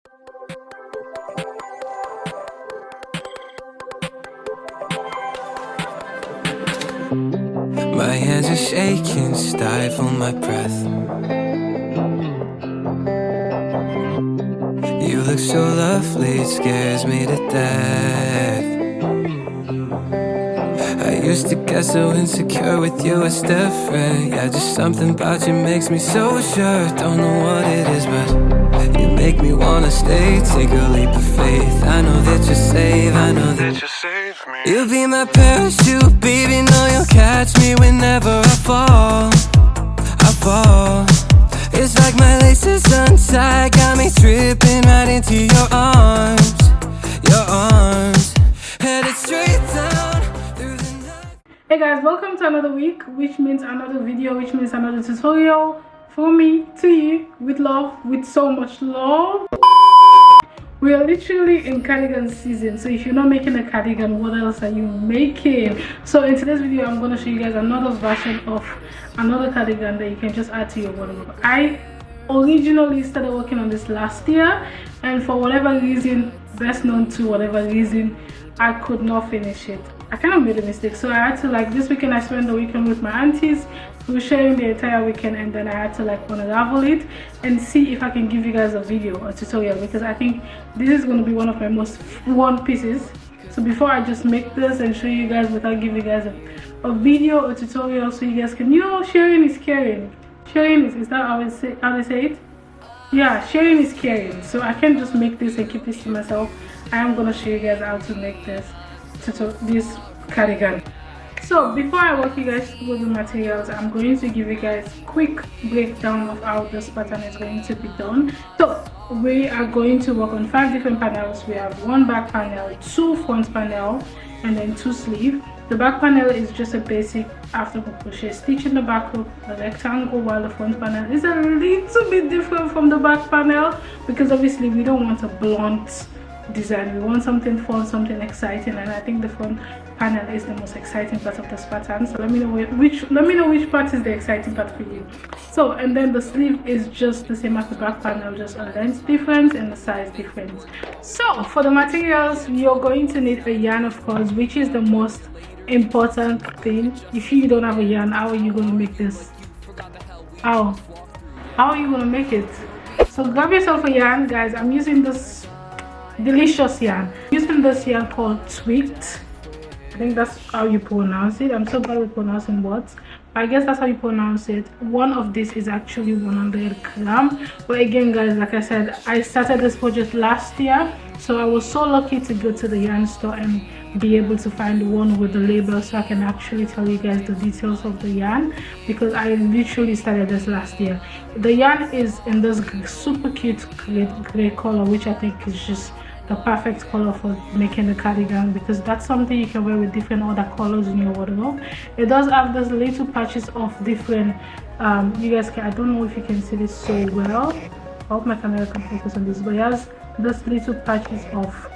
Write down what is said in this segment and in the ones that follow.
My hands are shaking, stifle my breath. You look so lovely, it scares me to death. I used to get so insecure with you, it's different. Yeah, just something about you makes me so sure. Don't know what it is, but you make me wanna stay. Take a leap of faith. I know that you're safe, I know that you'll save me. You'll be my parachute, baby, know you'll catch me whenever I fall. I fall. It's like my laces untied, got me tripping right into your arms. Your arms, headed straight down through the night. Hey guys, welcome to another week, which means another video, which means another tutorial from me to you, with love, with so much love. We are literally in cardigan season, so if you're not making a cardigan, what else are you making? So in today's video, I'm going to show you guys another version of another cardigan that you can just add to your wardrobe. I originally started working on this last year, and for whatever reason, best known to whatever reason, I could not finish it. I kind of made a mistake, so I had to, like, this weekend I spent the weekend with my aunties. We were sharing the entire weekend, and then I had to like unravel it and see if I can give you guys a video or tutorial, because I think this is going to be one of my most fun pieces. So before I just make this and show you guys without giving you guys a video or tutorial, so you guys can, you know, sharing is caring. Sharing is that how they say it? Yeah, sharing is caring. So I can't just make this and keep this to myself. I am going to show you guys how to make this cardigan. So before I walk you guys through the materials, I'm going to give you guys a quick breakdown of how this pattern is going to be done. So we are going to work on 5 different panels. We have 1 back panel, 2 front panel, and then 2 sleeve. The back panel is just a basic after crochet stitch in the back hook, a rectangle, while the front panel is a little bit different from the back panel, because obviously we don't want a blunt design. We want something fun, something exciting, and I think the front panel is the most exciting part of this pattern. So let me know which part is the exciting part for you. So, and then the sleeve is just the same as the back panel, just a length difference and the size difference. So for the materials, you're going to need a yarn, of course, which is the most important thing. If you don't have a yarn, how are you going to make this? How are you going to make it? So grab yourself a yarn, guys. I'm using this delicious yarn. I'm using this yarn called Tweaked. I think that's how you pronounce it. I'm so bad with pronouncing words, but I guess that's how you pronounce it. One of this is actually 100 gram. But again, guys, like I said, I started this project last year, so I was so lucky to go to the yarn store and be able to find one with the label, so I can actually tell you guys the details of the yarn, because I literally started this last year. The yarn is in this super cute gray color, which I think is just the perfect color for making the cardigan, because that's something you can wear with different other colors in your wardrobe. It does have those little patches of different you guys can, I don't know if you can see this so well. I hope my camera can focus on this, but it has those little patches of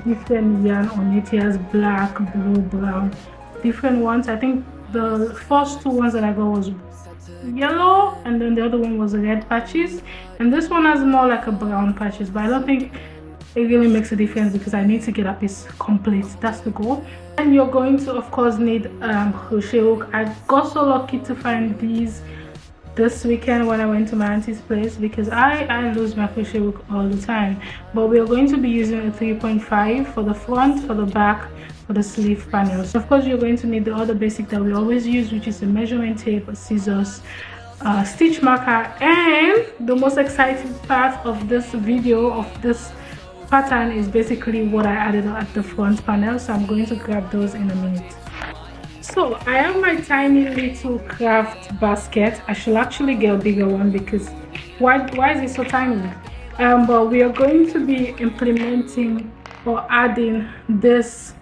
different yarn on it. It has black, blue, brown, different ones. I think the first 2 ones that I got was yellow, and then the other one was red patches, and this one has more like a brown patches, but I don't think it really makes a difference because I need to get a piece complete. That's the goal. And you're going to, of course, need crochet hook. I got so lucky to find these this weekend when I went to my auntie's place, because I lose my crochet hook all the time. But we are going to be using a 3.5 for the front, for the back, for the sleeve panels. Of course, you're going to need the other basic that we always use, which is a measurement tape, scissors, stitch marker, and the most exciting part of this video, of this pattern, is basically what I added at the front panel. So I'm going to grab those in a minute. So I have my tiny little craft basket. I should actually get a bigger one, because why is it so tiny? But we are going to be implementing or adding this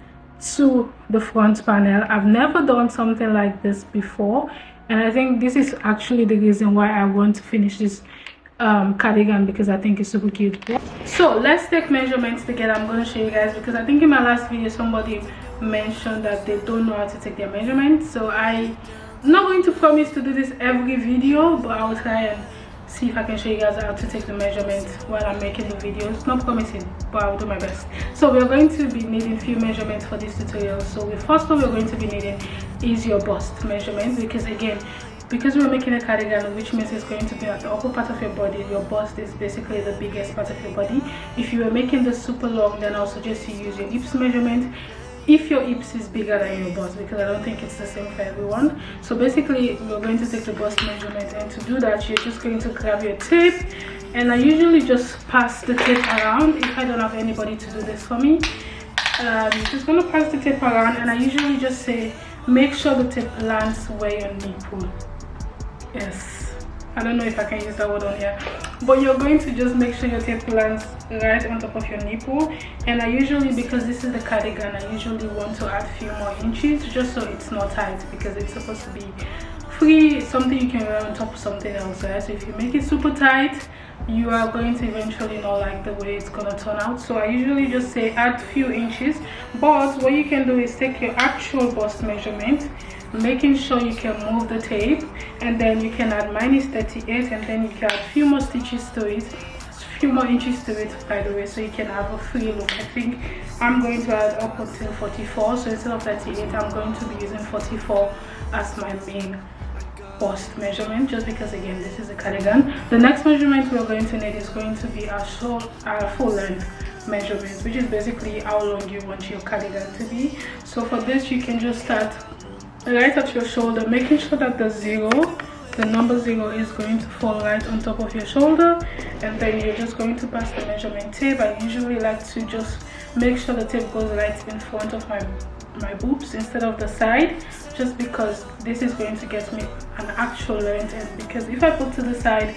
to the front panel. I've never done something like this before, and I think this is actually the reason why I want to finish this cardigan, because I think it's super cute. So let's take measurements together. I'm going to show you guys, because I think in my last video somebody mentioned that they don't know how to take their measurements. So I'm not going to promise to do this every video, but I will try and see if I can show you guys how to take the measurement while I'm making the videos. Not promising, but I'll do my best. So we're going to be needing few measurements for this tutorial. So the first one we're going to be needing is your bust measurement, because again, because we're making a cardigan, which means it's going to be at the upper part of your body, your bust is basically the biggest part of your body. If you were making this super long, then I'll suggest you use your hips measurement if your hips is bigger than your bust, because I don't think it's the same for everyone. So basically we're going to take the bust measurement, and to do that you're just going to grab your tape, and I usually just pass the tape around if I don't have anybody to do this for me. Just going to pass the tape around, and I usually just say make sure the tape lands where your nipple. Yes, I don't know if I can use that word on here, but you're going to just make sure your tape lands right on top of your nipple. And I usually, because this is the cardigan, I usually want to add a few more inches just so it's not tight, because it's supposed to be free, something you can wear on top of something else, right? So if you make it super tight, you are going to eventually not like the way it's gonna turn out. So I usually just say add few inches, but what you can do is take your actual bust measurement, making sure you can move the tape, and then you can add minus 38, and then you can add few more stitches to it, few more inches to it, by the way, so you can have a free look. I think I'm going to add up until 44, so instead of 38 I'm going to be using 44 as my main bust measurement, just because again this is a cardigan. The next measurement we're going to need is going to be our full length measurement, which is basically how long you want your cardigan to be. So for this you can just start right at your shoulder, making sure that the number 0 is going to fall right on top of your shoulder, and then you're just going to pass the measurement tape. I usually like to just make sure the tape goes right in front of my boobs instead of the side, just because this is going to get me an actual length, and because if I put to the side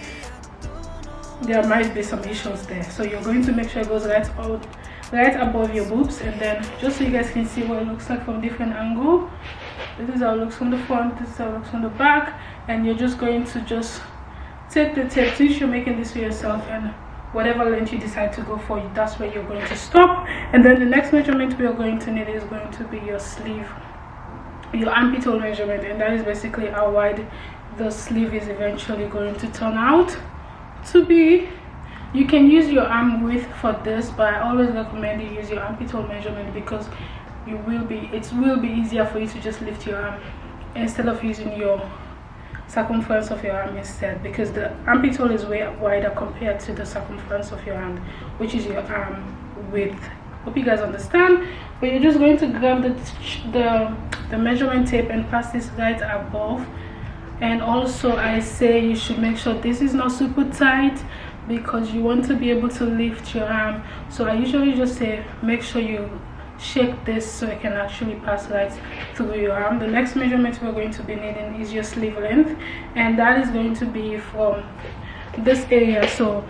there might be some issues there. So you're going to make sure it goes right above your boobs, and then just so you guys can see what it looks like from different angle. This is how it looks from the front, this is how it looks from the back, and you're just going to just take the tape, since you're making this for yourself, and whatever length you decide to go for, that's where you're going to stop. And then the next measurement we are going to need is going to be your sleeve, your armpit hole measurement, and that is basically how wide the sleeve is eventually going to turn out to be. You can use your arm width for this, but I always recommend you use your armpit hole measurement, because it will be easier for you to just lift your arm instead of using your circumference of your arm instead, because the armpit hole is way wider compared to the circumference of your hand, which is your arm width. Hope you guys understand. But you're just going to grab the measurement tape and pass this right above. And also I say you should make sure this is not super tight, because you want to be able to lift your arm. So I usually just say make sure you shake this so it can actually pass right through your arm. The next measurement we're going to be needing is your sleeve length, and that is going to be from this area. So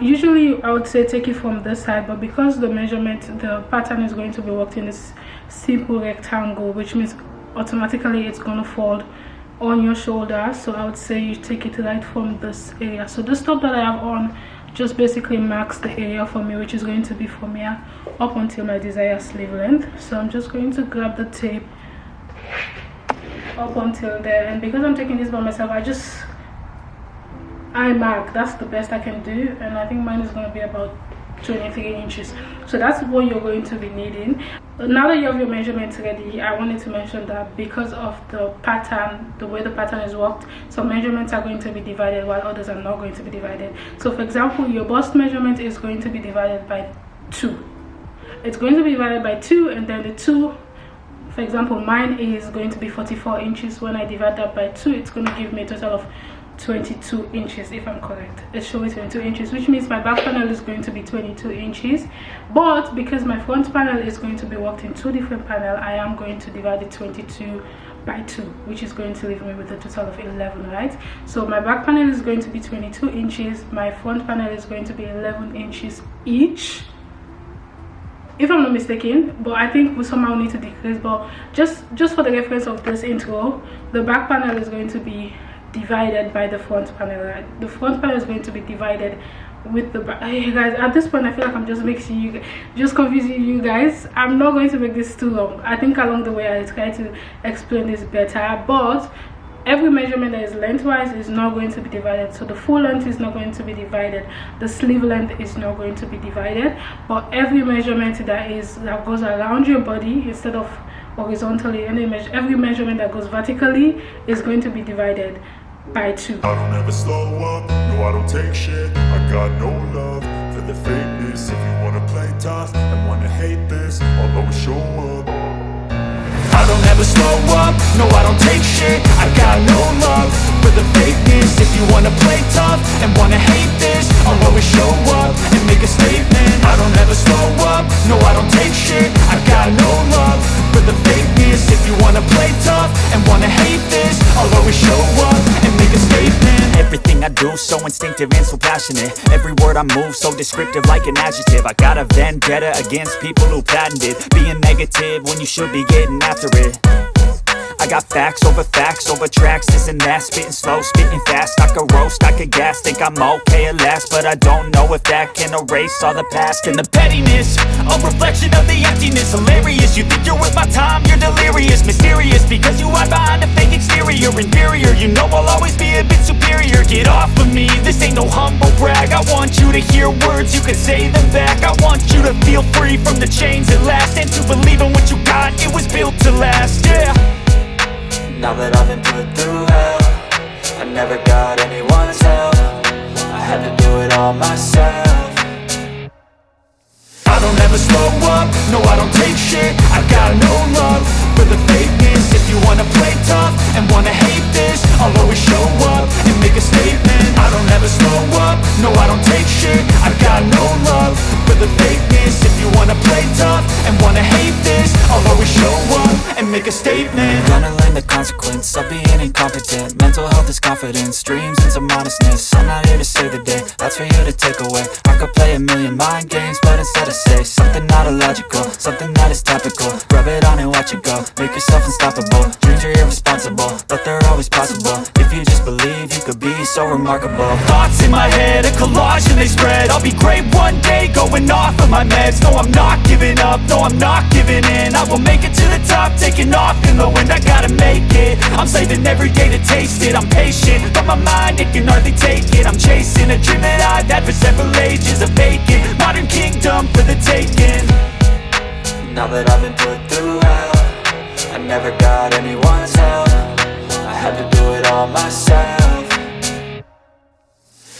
usually I would say take it from this side, but because the pattern is going to be worked in this simple rectangle, which means automatically it's going to fall on your shoulder, so I would say you take it right from this area. So the stop that I have on just basically marks the area for me, which is going to be from here up until my desired sleeve length. So I'm just going to grab the tape up until there, and because I'm taking this by myself, I mark. That's the best I can do, and I think mine is going to be about 23 inches. So that's what you're going to be needing. Now that you have your measurements ready, I wanted to mention that because of the pattern, the way the pattern is worked, some measurements are going to be divided while others are not going to be divided. So for example, your bust measurement is going to be divided by 2. It's going to be divided by 2, and then the 2, for example, mine is going to be 44 inches. When I divide that by 2, it's going to give me a total of 22 inches, if I'm correct. It's showing 22 inches, which means my back panel is going to be 22 inches, but because my front panel is going to be worked in 2 different panels, I am going to divide it 22 by 2, which is going to leave me with a total of 11, right? So my back panel is going to be 22 inches, my front panel is going to be 11 inches each, if I'm not mistaken, but I think we somehow need to decrease. But just for the reference of this intro, the back panel is going to be divided by the front panel, right? The front panel is going to be divided with the back. Hey guys, at this point I feel like I'm just confusing you guys. I'm not going to make this too long. I think along the way I try to explain this better, but every measurement that is lengthwise is not going to be divided. So the full length is not going to be divided, the sleeve length is not going to be divided, but every measurement that goes around your body instead of horizontally, every measurement that goes vertically is going to be divided by 2. I don't ever slow up, no I don't take shit. I got no love for the fakeness. If you wanna play tough and wanna hate this, I'll always show up. I don't ever slow up, no I don't take shit. I got no love for the fakeness. If you wanna play tough and wanna hate this, I'll always show up and make a statement. I don't ever slow up, no I don't take shit. I got no love for the fakeness. If you wanna play tough and wanna hate this, I'll always show up and make a statement. Everything I do so instinctive and so passionate. Every word I move so descriptive like an adjective. I got a vendetta against people who patented being negative when you should be getting after it. I got facts over tracks, this and that. Spitting slow, spitting fast, I could roast, I could gas. Think I'm okay at last, but I don't know if that can erase all the past. And the pettiness, a reflection of the emptiness. Hilarious, you think you're worth my time, you're delirious. Mysterious, because you hide behind a fake exterior. Inferior, you know I'll always be a bit superior. Get off of me, this ain't no humble brag. I want you to hear words, you can say them back. I want you to feel free from the chains at last, and to believe in what you got, it was built to last, yeah. Now that I've been put through hell, I never got anyone's help. I had to do it all myself. I don't ever slow up, no I don't take shit. I got no love for the fakeness. If you wanna play tough and wanna hate this, I'll always show up and make a statement. I don't ever slow up, no I don't take shit. I got no love for the fakeness. If you wanna play tough and wanna hate this, I'll always show up and make a statement. Gonna learn the consequence of being incompetent. Mental health is confidence, dreams and some modestness. I'm not here to save the day, that's for you to take away. I could play a million mind games, but instead I say something not illogical, something that is topical. Rub it on and watch it go, make yourself unstoppable. Dreams are irresponsible, but they're always possible. If you just believe, you could be so remarkable. Thoughts in my head, a collage and they spread. I'll be great one day, going off of my meds. No, I'm not giving up, no, I'm not giving in. I will make it to the top, taking off in the wind. I gotta make it, I'm saving every day to taste it. I'm patient, but my mind, it can hardly take it. I'm chasing a dream that I've had for several ages. A vacant, modern kingdom for the taking. Now that I've been put through hell, I never got anyone's help. I had to do it all myself.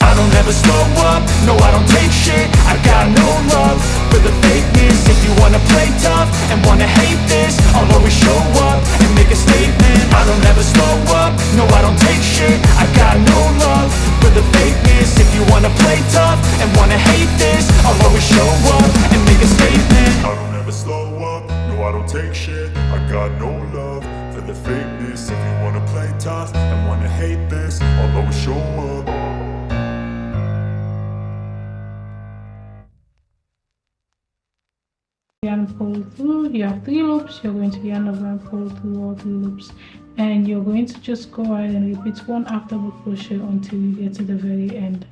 I don't ever slow up, no I don't take shit. I got no love for the fakeness. If you wanna play tough and wanna hate this, I'll always show up and make a statement. I don't ever slow up, no I don't take shit. I got no love for the fakeness. If you wanna play tough and wanna hate this, I'll always show up and make a statement. I don't ever slow up, no I don't take shit. I got no love for the fakeness. If you wanna play tough and wanna hate this, I'll always show up. Yarn pull through, you have 3 loops, you're going to yarn over and pull through all 3 loops, and you're going to just go ahead and repeat one after the crochet until you get to the very end.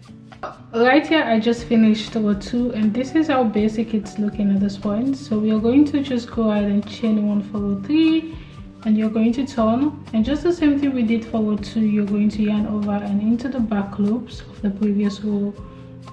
Right here I just finished row 2, and this is how basic it's looking at this point. So we are going to just go ahead and chain 1 for row 3, and you're going to turn, and just the same thing we did for row 2, you're going to yarn over and into the back loops of the previous row.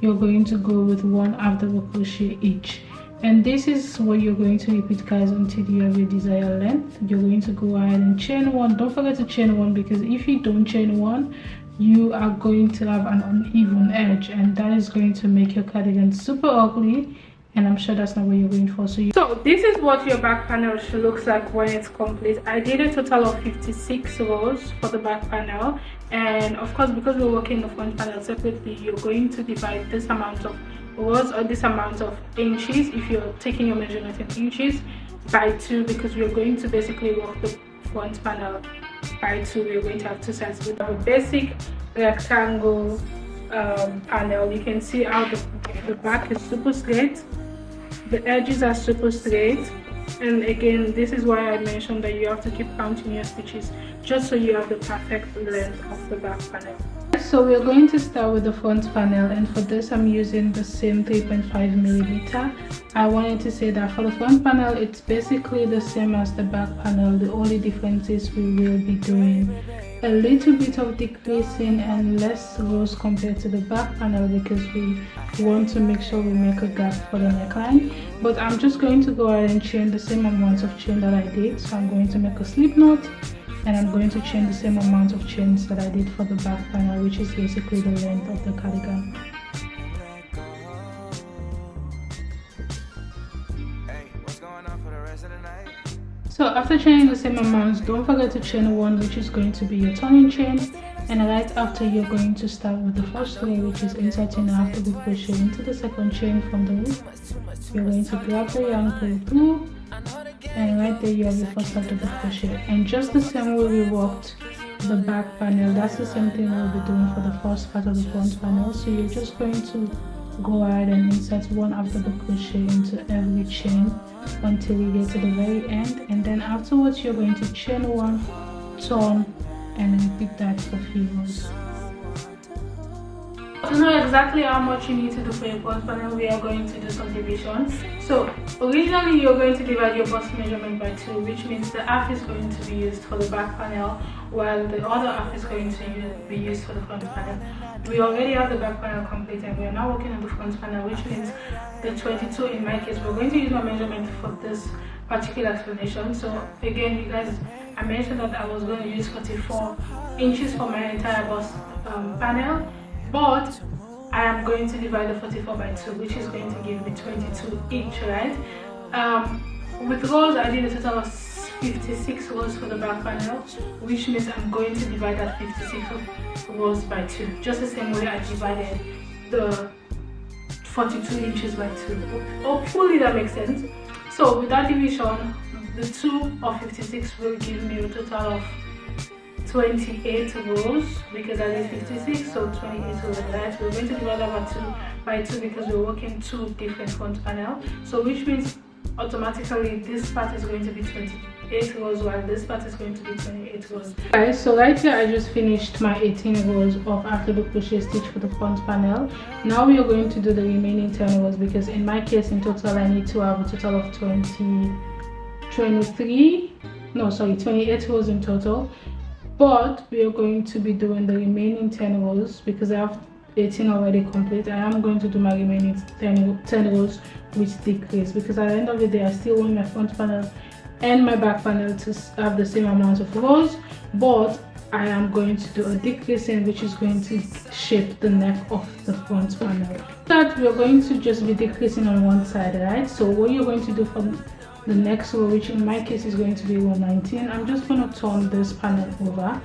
You're going to go with 1 after the crochet each. And this is what you're going to repeat, guys, until you have your desired length. You're going to go ahead and chain 1. Don't forget to chain 1, because if you don't chain 1, you are going to have an uneven edge, and that is going to make your cardigan super ugly, and I'm sure that's not what you're going for. So this is what your back panel should look like when it's complete. I did a total of 56 rows for the back panel, and of course, because we're working the front panel separately, you're going to divide this amount of rows or this amount of inches, if you're taking your measurement in inches, by 2, because we're going to basically work the front panel by 2. We're going to have 2 sides. We have a basic rectangle panel. You can see how the back is super straight, the edges are super straight, and again, this is why I mentioned that you have to keep counting your stitches just so you have the perfect length of the back panel. So we're going to start with the front panel, and for this I'm using the same 3.5mm. I wanted to say that for the front panel it's basically the same as the back panel. The only difference is we will be doing a little bit of decreasing and less rows compared to the back panel because we want to make sure we make a gap for the neckline. But I'm just going to go ahead and chain the same amount of chain that I did. So I'm going to make a slip knot, and I'm going to chain the same amount of chains that I did for the back panel, which is basically the length of the cardigan. So after chaining the same amounts, don't forget to chain one, which is going to be your turning chain, and right after you're going to start with the first row, which is inserting after the crochet into the second chain from the loop. You're going to grab the yarn, pull through, and right there you have the first half of the crochet. And just the same way we worked the back panel, that's the same thing we'll be doing for the first part of the front panel. So you're just going to go ahead and insert one after the crochet into every chain until you get to the very end, and then afterwards you're going to chain one, turn, and repeat that for few rows. To know exactly how much you need to do for your front panel, we are going to do some division. So originally you're going to divide your bust measurement by 2, which means the half is going to be used for the back panel while the other half is going to be used for the front panel. We already have the back panel complete and we are now working on the front panel, which means the 22 in my case. We're going to use my measurement for this particular explanation. So again, you guys, I mentioned that I was going to use 44 inches for my entire bust panel, but I am going to divide the 44 by 2, which is going to give me 22 each, right? With rows, I did a total of 56 rows for the back panel, which means I'm going to divide that 56 rows by 2, just the same way I divided the 42 inches by 2. Hopefully that makes sense. So with that division, the 2 of 56 will give me a total of 28 rows because I did 56, so 28 rows, right? We're going to divide that by 2 because we're working 2 different front panel, so which means automatically this part is going to be 28 rows while this part is going to be 28 rows. Guys, so right here I just finished my 18 rows of after the crochet stitch for the front panel. Now we are going to do the remaining 10 rows because in my case in total I need to have a total of 28 rows in total. But we are going to be doing the remaining 10 rows because I have 18 already complete. I am going to do my remaining 10 rows with decrease because at the end of the day I still want my front panel and my back panel to have the same amount of rows, but I am going to do a decreasing, which is going to shape the neck of the front panel. That we're going to just be decreasing on one side, right? So what you're going to do for the next row, which in my case is going to be row 19, I'm just going to turn this panel over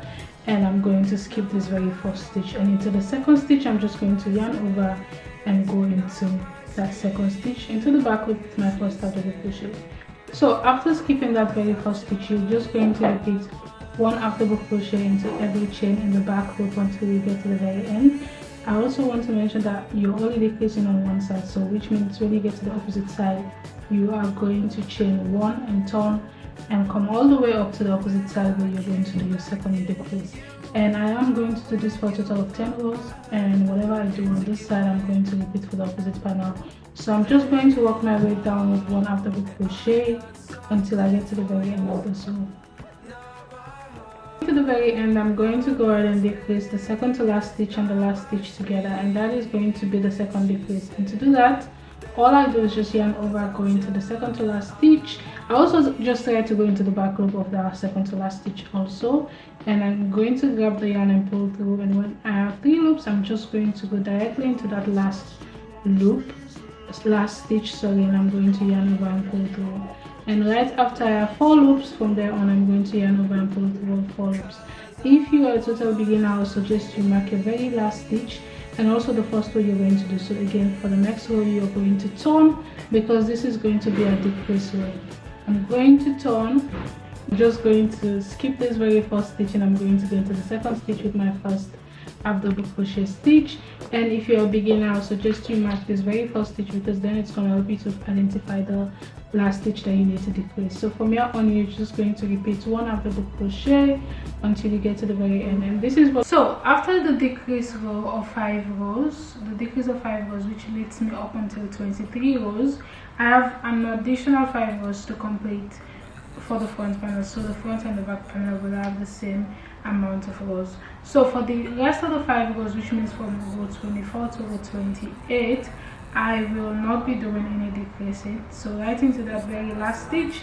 and I'm going to skip this very first stitch, and into the second stitch I'm just going to yarn over and go into that second stitch into the back with my first half double crochet. So after skipping that very first stitch, you're just going to repeat one half double crochet into every chain in the back loop until you get to the very end. I also want to mention that you're only decreasing on one side, so which means when you get to the opposite side you are going to chain one and turn and come all the way up to the opposite side where you're going to do your second decrease. And I am going to do this for a total of 10 rows, and whatever I do on this side I'm going to repeat for the opposite panel. So I'm just going to work my way down with one half double crochet until I get to the very end of this row. To the very end, I'm going to go ahead and decrease the second to last stitch and the last stitch together, and that is going to be the second decrease. And to do that, all I do is just yarn over, go into the second to last stitch. I also just try to go into the back loop of the second to last stitch also, and I'm going to grab the yarn and pull through, and when I have 3 loops I'm just going to go directly into that last stitch, and I'm going to yarn over and pull through. And right after I have 4 loops, from there on I'm going to yarn over and pull through 4 loops. If you are a total beginner, I would suggest you mark your very last stitch and also the first row you're going to do. So again, for the next row you're going to turn because this is going to be a decrease row. I'm going to turn, I'm just going to skip this very first stitch and I'm going to go into the second stitch with my first half double crochet stitch. And if you're a beginner, I would suggest you mark this very first stitch because then it's going to help you to identify the last stitch that you need to decrease. So from here on you're just going to repeat one half double crochet until you get to the very end. And this is what, so after the decrease row of 5 rows, which leads me up until 23 rows, I have an additional 5 rows to complete for the front panel, so the front and the back panel will have the same amount of rows. So for the rest of the 5 rows, which means from row 24 to row 28, I will not be doing any decreasing. So right into that very last stitch,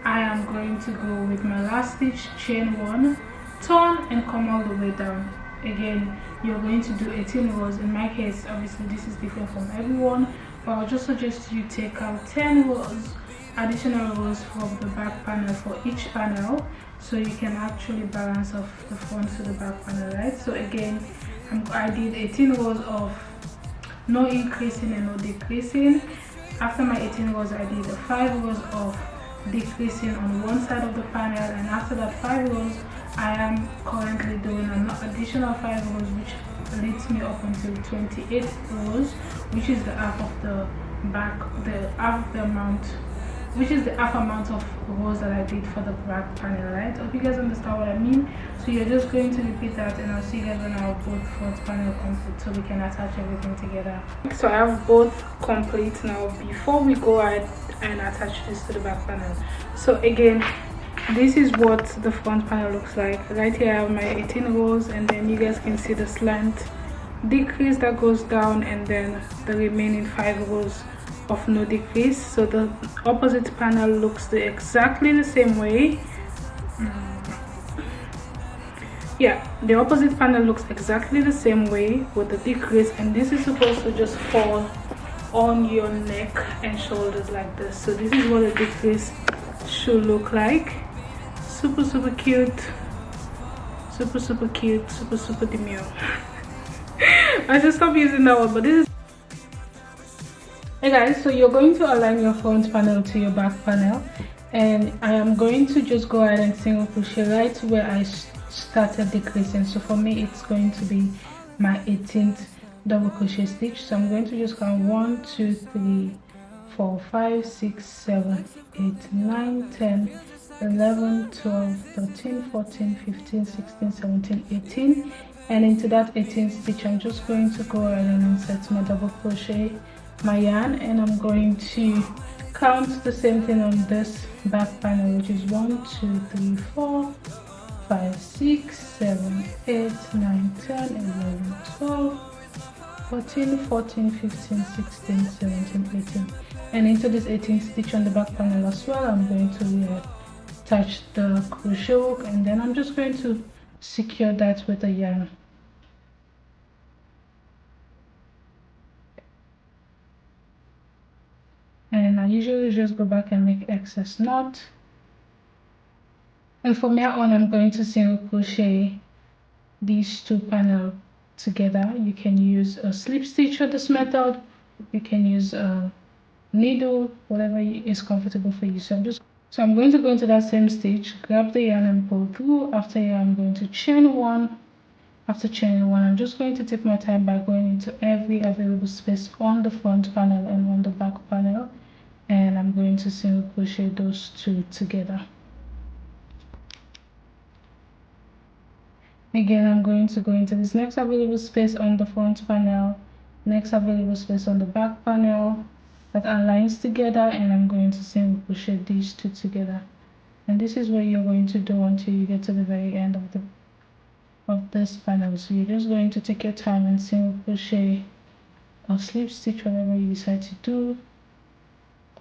I am going to go with my last stitch, chain 1, turn and come all the way down. Again, you're going to do 18 rows. In my case, obviously this is different from everyone, but I'll just suggest you take out 10 rows, additional rows from the back panel for each panel, so you can actually balance off the front to the back panel, right? So again, I did 18 rows of no increasing and no decreasing. After my 18 rows, I did 5 rows of decreasing on one side of the panel, and after that 5 rows, I am currently doing an additional 5 rows, which leads me up until 28 rows, which is the half of the back, the half the amount, which is the half amount of rows that I did for the back panel, right? Hope you guys understand what I mean. So you're just going to repeat that, and I'll see you guys when I have both front panel complete, so we can attach everything together. So I have both complete now. Before we go ahead and attach this to the back panel, so again, this is what the front panel looks like. Right here I have my 18 rows, and then you guys can see the slant decrease that goes down, and then the remaining 5 rows of no decrease. So the opposite panel looks exactly the same way. Yeah, the opposite panel looks exactly the same way with the decrease, and this is supposed to just fall on your neck and shoulders like this. So this is what a decrease should look like. Super cute, super cute, super demure. I should stop using that one, but this is. Hey guys, so you're going to align your front panel to your back panel, and I am going to just go ahead and single crochet right where I started decreasing. So for me, it's going to be my 18th double crochet stitch. So I'm going to just count 1 2 3 4 5 6 7 8 9 10 11 12 13 14 15 16 17 18, and into that 18th stitch I'm just going to go ahead and insert my double crochet, my yarn, and I'm going to count the same thing on this back panel, which is 1 2 3 4 5 6 7 8 9 10 11 12 14 14 15 16 17 18, and into this 18th stitch on the back panel as well, I'm going to attach the crochet hook, and then I'm just going to secure that with a yarn. And I usually just go back and make excess knot, and from here on I'm going to single crochet these 2 panels together. You can use a slip stitch for this method, you can use a needle, whatever is comfortable for you. So I'm going to go into that same stitch, grab the yarn and pull through. After here I'm going to chain 1. After chaining 1, I'm just going to take my time by going into every available space on the front panel and on the back panel, and I'm going to single crochet those 2 together. Again, I'm going to go into this next available space on the front panel, next available space on the back panel that aligns together, and I'm going to single crochet these 2 together. And this is what you're going to do until you get to the very end of this panel. So you're just going to take your time and single crochet or slip stitch, whatever you decide to do,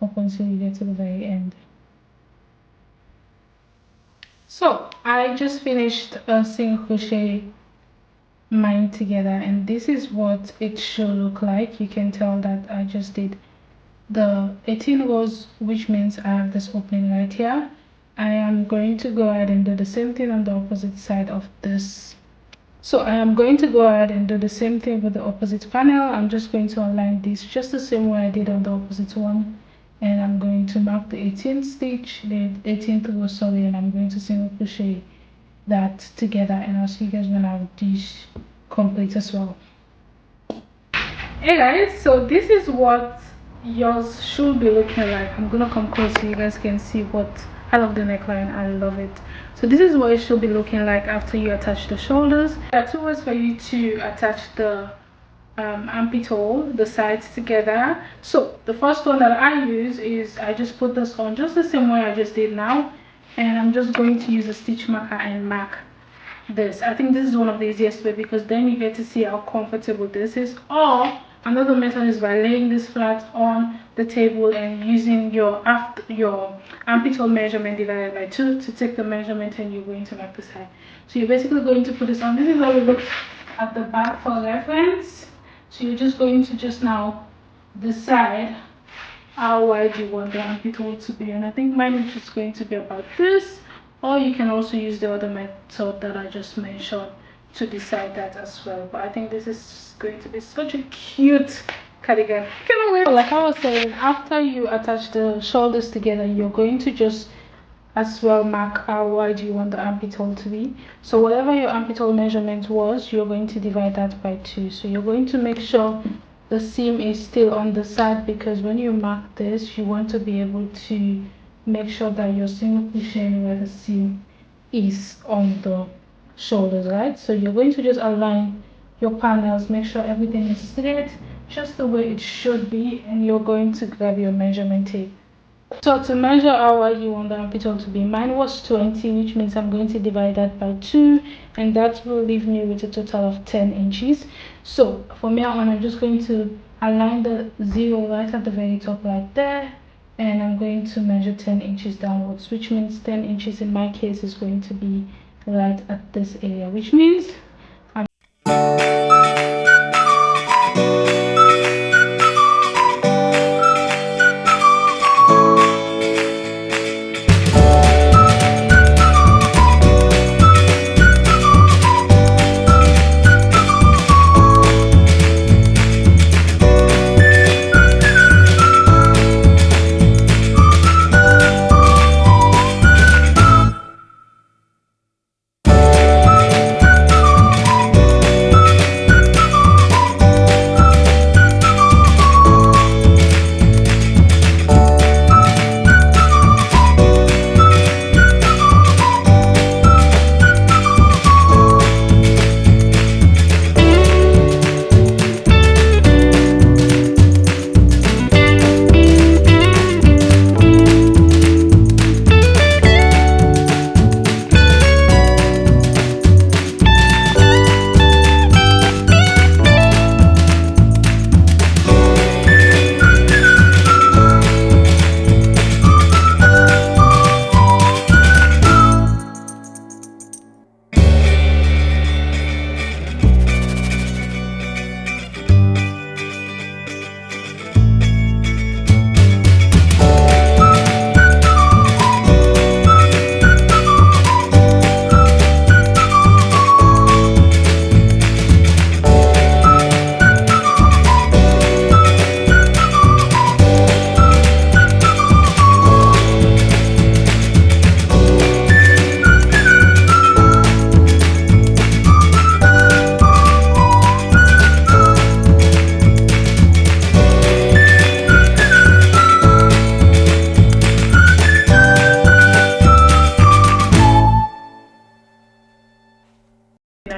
up until you get to the very end. So I just finished a single crochet mine together, and this is what it should look like. You can tell that I just did the 18 rows, which means I have this opening right here. I am going to go ahead and do the same thing on the opposite side of this. So I am going to go ahead and do the same thing with the opposite panel. I'm just going to align this just the same way I did on the opposite one, and I'm going to mark the 18th stitch, the 18th row, sorry, and I'm going to single crochet that together, and I'll see you guys when I have these complete as well. Hey guys, so this is what yours should be looking like. I'm gonna come close so you guys can see what I love the neckline. I love it. So this is what it should be looking like after you attach the shoulders. There are 2 ways for you to attach the armpit hole, the sides together. So the first one that I use is I just put this on just the same way I just did now, and I'm just going to use a stitch marker and mark this. I think this is one of the easiest way, because then you get to see how comfortable this is. Or another method is by laying this flat on the table and using your armpit hole measurement divided by 2 to take the measurement, and you're going to mark the side. So you're basically going to put this on. This is how it looks at the back for reference. So you're just going to just now decide how wide you want the armpit hole to be, and I think mine is just going to be about this, or you can also use the other method that I just mentioned to decide that as well. But I think this is going to be such a cute cardigan. Cannot wait. Like I was saying, after you attach the shoulders together, you're going to just as well mark how wide you want the armpit hole to be. So whatever your armpit hole measurement was, you're going to divide that by 2. So you're going to make sure the seam is still on the side, because when you mark this, you want to be able to make sure that you're single crocheting where the seam is on the shoulders, right? So you're going to just align your panels, make sure everything is straight, just the way it should be, and you're going to grab your measurement tape. So to measure how wide you want the armpit hole to be, mine was 20, which means I'm going to divide that by 2, and that will leave me with a total of 10 inches. So from here on, I'm just going to align the 0 right at the very top right there, and I'm going to measure 10 inches downwards, which means 10 inches in my case is going to be right at this area, which means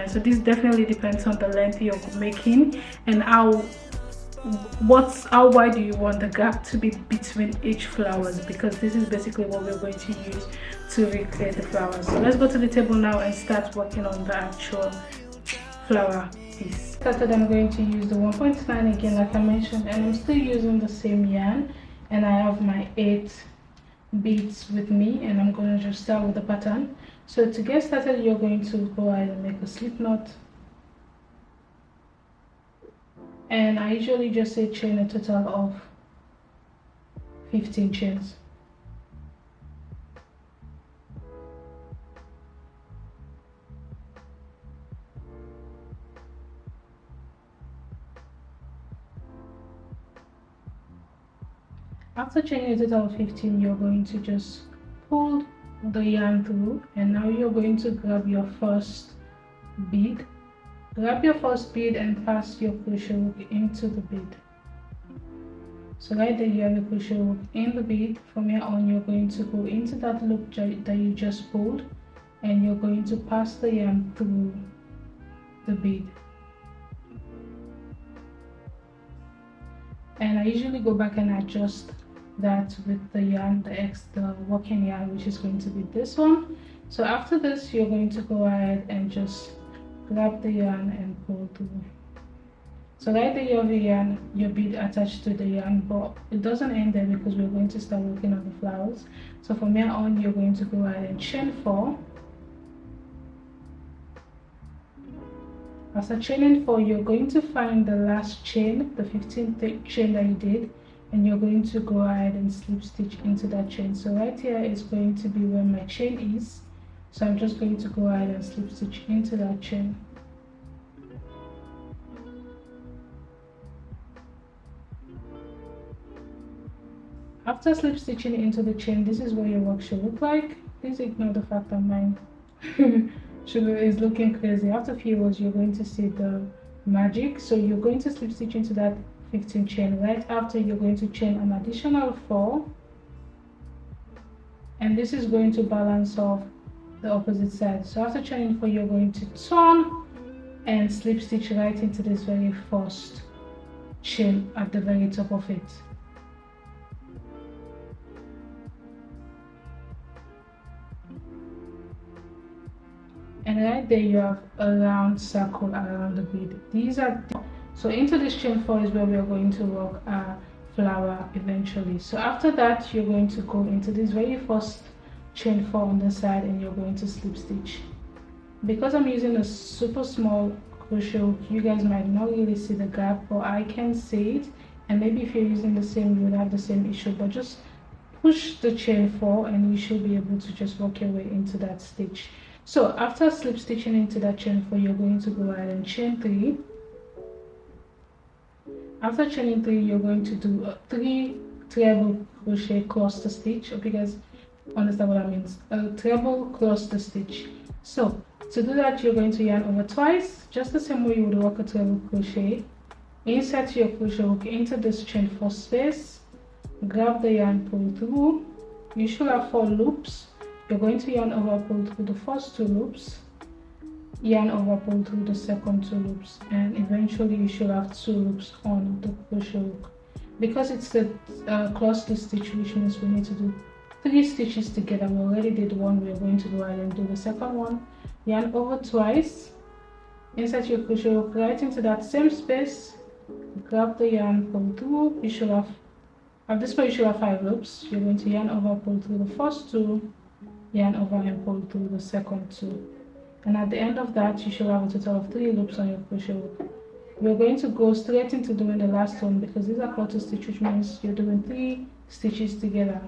so this definitely depends on the length you're making and how wide do you want the gap to be between each flowers, because this is basically what we're going to use to recreate the flowers. So let's go to the table now and start working on the actual flower piece. Started, I'm going to use the 1.9 again, like I mentioned, and I'm still using the same yarn, and I have my 8 beads with me, and I'm going to just start with the pattern. So to get started, you're going to go ahead and make a slip knot, and I usually just say chain a total of 15 chains. After chaining a total of 15, you're going to just pull the yarn through, and now you're going to grab your first bead. Grab your first bead and pass your crochet hook into the bead. So right there you have your crochet hook in the bead. From here on, you're going to go into that loop that you just pulled, and you're going to pass the yarn through the bead. And I usually go back and adjust that with the yarn, the working yarn, which is going to be this one. So after this, you're going to go ahead and just grab the yarn and pull through. So right there you have your yarn, your bead attached to the yarn, but it doesn't end there because we're going to start working on the flowers. So from here on, you're going to go ahead and chain 4. After chaining 4, you're going to find the last chain, the 15th chain that you did, and you're going to go ahead and slip stitch into that chain. So right here is going to be where my chain is, so I'm just going to go ahead and slip stitch into that chain. After slip stitching into the chain, this is what your work should look like. Please ignore the fact that mine is looking crazy. After a few rows, you're going to see the magic. So you're going to slip stitch into that 15 chain. Right after, you're going to chain an additional 4, and this is going to balance off the opposite side. So after chaining 4, you're going to turn and slip stitch right into this very first chain at the very top of it. And right there you have a round circle around the bead. So into this chain 4 is where we are going to work our flower eventually. So after that, you're going to go into this very first chain 4 on the side, and you're going to slip stitch. Because I'm using a super small crochet hook, you guys might not really see the gap, but I can see it. And maybe if you're using the same, you will have the same issue, but just push the chain 4 and you should be able to just work your way into that stitch. So after slip stitching into that chain 4, you're going to go ahead and chain 3. After chaining 3, you're going to do 3 treble crochet cluster stitch. Hope you guys understand what that means. A treble cluster stitch. So to do that, you're going to yarn over twice, just the same way you would work a treble crochet. Insert your crochet hook into this chain 4 space, grab the yarn, pull through. You should have 4 loops. You're going to yarn over, pull through the first 2 loops, yarn over, pull through the second 2 loops, and eventually you should have 2 loops on the crochet hook. Because it's the cluster stitch, which means we need to do 3 stitches together. We already did 1, we're going to go ahead and do the second one. Yarn over twice, insert your crochet hook right into that same space, grab the yarn, pull through. You should have, at this point you should have 5 loops. You're going to yarn over, pull through the first 2, yarn over and pull through the second 2, and at the end of that you should have a total of 3 loops on your crochet hook. We're going to go straight into doing the last one because these are cluster stitch, which means you're doing 3 stitches together.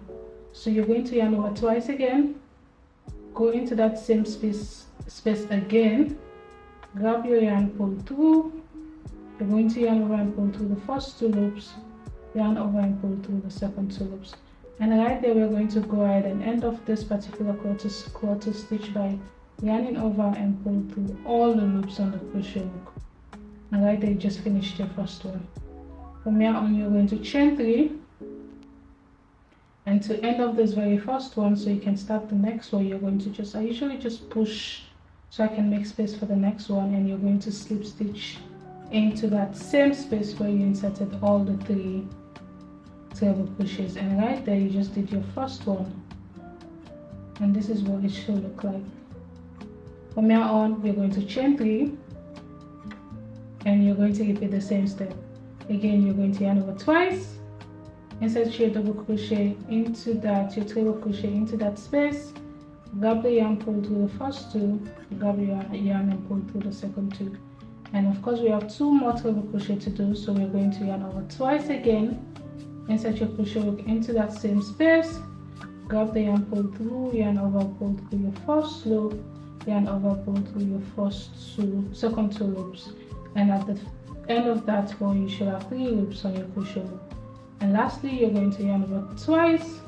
So you're going to yarn over twice again, go into that same space again, grab your yarn, pull through. You're going to yarn over and pull through the first 2 loops, yarn over and pull through the second 2 loops. And right there, we're going to go ahead and end off this particular quarter stitch by yarning over and pull through all the loops on the crochet hook. And right there, you just finished your first one. From here on, you're going to chain 3. And to end off this very first one, so you can start the next one, you're going to I usually just push so I can make space for the next one, and you're going to slip stitch into that same space where you inserted all the 3 treble crochets, and right there you just did your first one, and this is what it should look like. From here on, we're going to chain 3, and you're going to repeat the same step again. You're going to yarn over twice, insert your double crochet into that, your treble crochet into that space, grab the yarn, pull through the first 2, grab your yarn and pull through the second 2, and of course we have 2 more treble crochet to do. So we're going to yarn over twice again, insert your crochet hook into that same space, grab the yarn, pull through, yarn over, pull through your first loop, yarn over, pull through your second 2 loops, and at the end of that one you should have 3 loops on your crochet hook. And lastly, you're going to yarn over twice,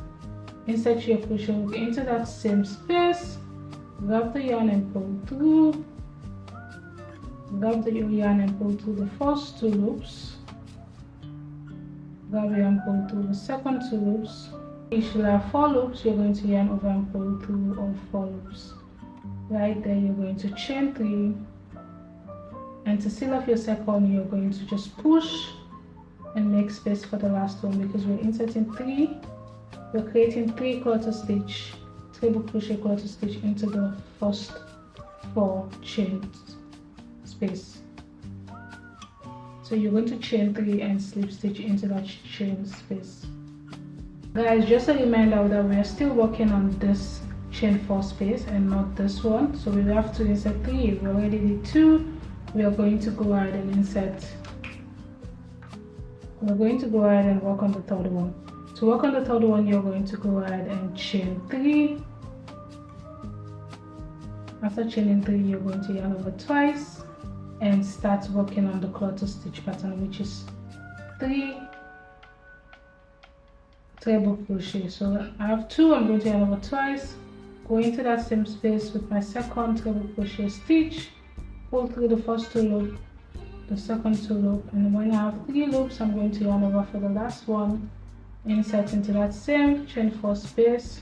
insert your crochet hook into that same space, grab the yarn and pull through, grab the yarn and pull through the first 2 loops, grab your yarn, pull through the second 2 loops. You should have 4 loops. You're going to yarn over and pull through all 4 loops. Right there, you're going to chain 3, and to seal off your second, you're going to just push and make space for the last one, because we're inserting three, we're creating 3 quarter stitch treble crochet quarter stitch into the first 4 chain space. So you're going to chain 3 and slip stitch into that chain space. Guys, just a reminder that we are still working on this chain 4 space and not this one, so we have to insert 3. We already did 2. We are going to go ahead and insert, we're going to go ahead and work on the 3rd one. To work on the 3rd one, you're going to go ahead and chain 3. After chaining 3, you're going to yarn over twice and start working on the clutter stitch pattern, which is 3 treble crochet. So I have 2, I'm going to yarn over twice, go into that same space with my 2nd treble crochet stitch, pull through the first 2 loops, the second 2 loop, and when I have 3 loops, I'm going to yarn over for the last one, insert into that same chain 4 space,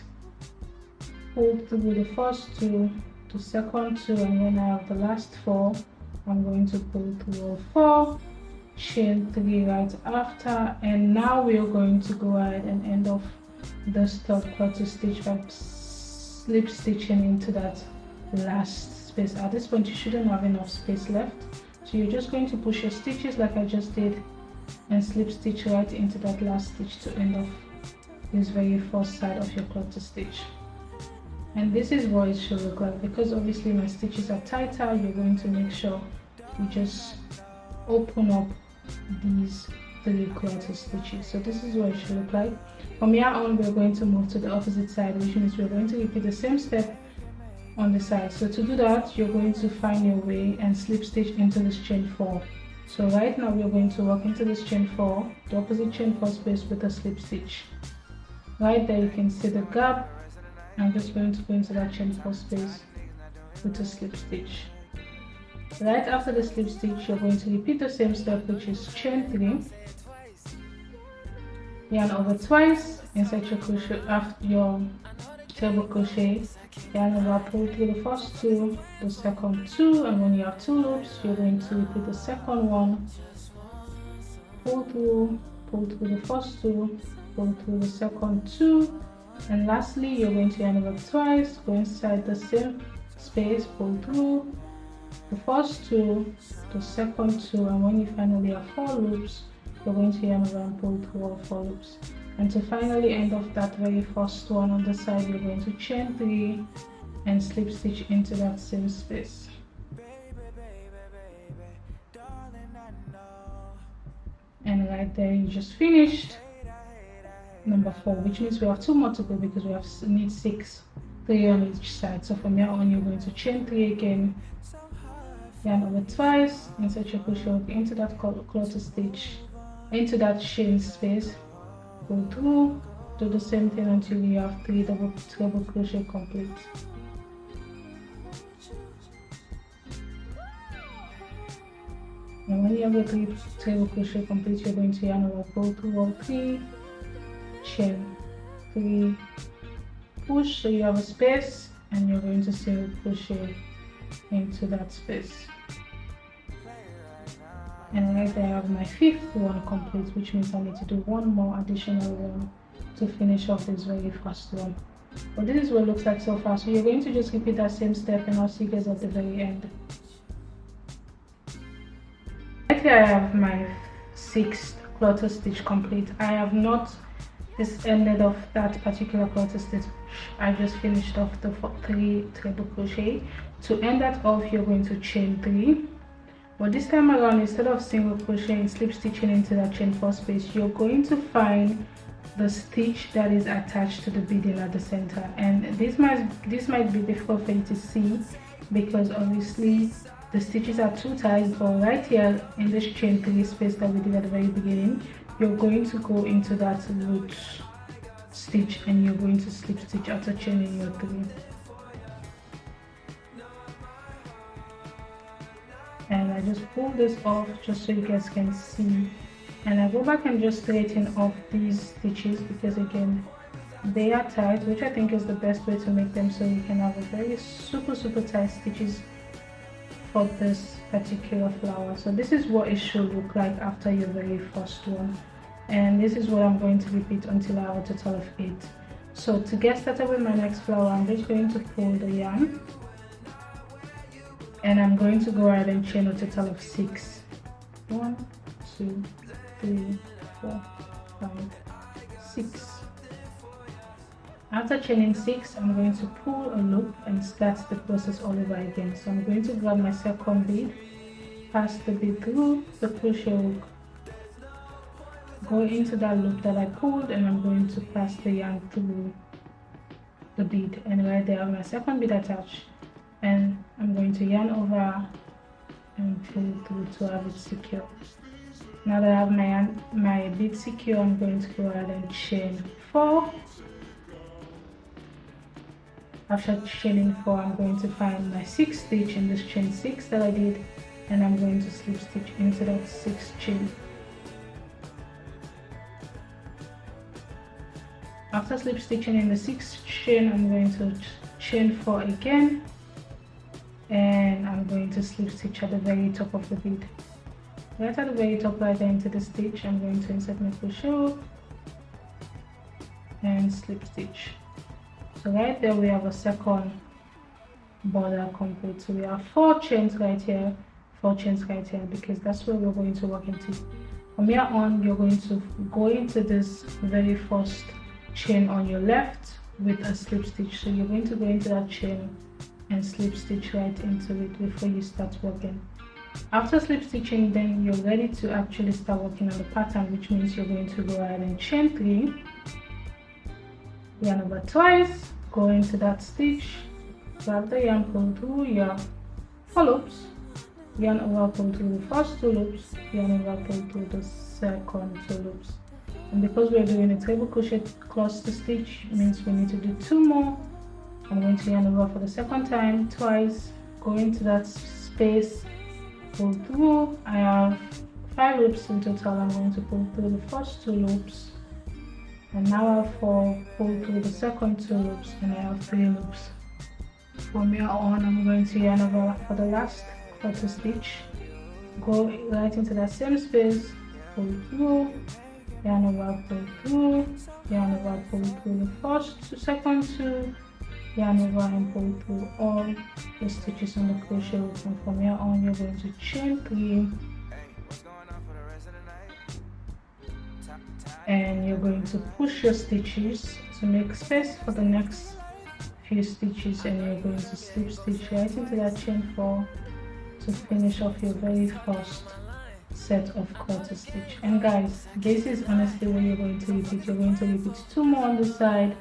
pull through the first 2, the second 2, and when I have the last 4, I'm going to pull through all 4, chain 3 right after, and now we are going to go ahead and end off this 3rd quarter stitch by slip stitching into that last space. At this point, you shouldn't have enough space left, so you're just going to push your stitches like I just did and slip stitch right into that last stitch to end off this very first side of your clutter stitch. And this is what it should look like. Because obviously my stitches are tighter, you're going to make sure you just open up these 3 clutter stitches. So this is what it should look like. From here on, we're going to move to the opposite side, which means we're going to repeat the same step on the side. So to do that, you're going to find your way and slip stitch into this chain 4. So right now we're going to work into this chain 4, the opposite chain 4 space with a slip stitch. Right there you can see the gap. I'm just going to go into that chain 4 space with a slip stitch. Right after the slip stitch, you're going to repeat the same step, which is chain 3, yarn over twice, insert your crochet after your treble crochet, yarn over, pull through the first 2, the second 2, and when you have 2 loops, you're going to repeat the second one, pull through the first 2, pull through the second 2, and lastly you're going to yarn over twice, go inside the same space, pull through the first 2, the second 2, and when you finally have 4 loops, you're going to yarn over and pull through all 4 loops. And to finally end off that very first one on the side, you're going to chain 3 and slip stitch into that same space. And right there you just finished number 4, which means we have 2 more to go because we need 6, 3 on each side. So from here on, you're going to chain 3 again, yarn over twice, insert your crochet hook into that clutter stitch, into that chain space, go through, do the same thing until you have 3 treble crochet complete. And when you have the 3 treble crochet complete, you're going to yarn over, go through all 3, chain 3, push, so you have a space, and you're going to single crochet into that space. And right there I have my 5th one complete, which means I need to do 1 more additional one to finish off this very first one. But this is what it looks like so far. So you're going to just repeat that same step, and I'll see you guys at the very end. Right here I have my 6th clutter stitch complete. I have not ended off that particular clutter stitch. I just finished off the 3 treble crochet. To end that off, you're going to chain 3. But this time around, instead of single crocheting, slip stitching into that chain 4 space, you're going to find the stitch that is attached to the beading at the center. And this might be difficult for you to see because obviously the stitches are too tight, but right here in this chain 3 space that we did at the very beginning, you're going to go into that root stitch and you're going to slip stitch after chaining your 3. And I just pull this off just so you guys can see, and I go back and just straighten off these stitches because again they are tight, which I think is the best way to make them, so you can have a very super tight stitches for this particular flower. So this is what it should look like after your very first one, and this is what I'm going to repeat until I have a total of 8. So to get started with my next flower, I'm just going to pull the yarn, and I'm going to go ahead and chain a total of 6. 1, 2, 3, 4, 5, 6. After chaining 6, I'm going to pull a loop and start the process all over again. So I'm going to grab my second bead, pass the bead through the crochet hook, go into that loop that I pulled, and I'm going to pass the yarn through the bead, and right there I have my second bead attached, and I'm going to yarn over and pull through to have it secure. Now that I have my bead secure, I'm going to go ahead and chain 4. After chaining 4, I'm going to find my 6th stitch in this chain 6 that I did, and I'm going to slip stitch into that 6th chain. After slip stitching in the 6th chain, I'm going to chain 4 again, and I'm going to slip stitch at the very top of the bead. Right at the very top, right there into the stitch, I'm going to insert my crochet hook and slip stitch. So right there we have a second border complete. So we have 4 chains right here, 4 chains right here, because that's where we're going to work into. From here on, you're going to go into this very first chain on your left with a slip stitch. So you're going to go into that chain and slip stitch right into it before you start working. After slip stitching, then you're ready to actually start working on the pattern, which means you're going to go ahead and chain 3, yarn over twice, go into that stitch, grab the yarn, pull through, yarn 4 loops, yarn over, pull through the first 2 loops, yarn over, pull through the second 2 loops. And because we're doing a treble crochet cluster stitch, means we need to do 2 more. I'm going to yarn over for the second time twice, go into that space, pull through. I have 5 loops in total. I'm going to pull through the first 2 loops, and now I have 4, pull through the second 2 loops, and I have 3 loops. From here on, I'm going to yarn over for the last quarter stitch, go right into that same space, pull through, yarn over, pull through, yarn over, pull through the first second 2, yarn over and pull through all the stitches on the crochet hook. And from here on, you're going to chain 3, and you're going to push your stitches to make space for the next few stitches, and you're going to slip stitch right into that chain 4 to finish off your very first set of quarter stitch. And guys, this is honestly what you're going to repeat. You're going to repeat 2 more on the side,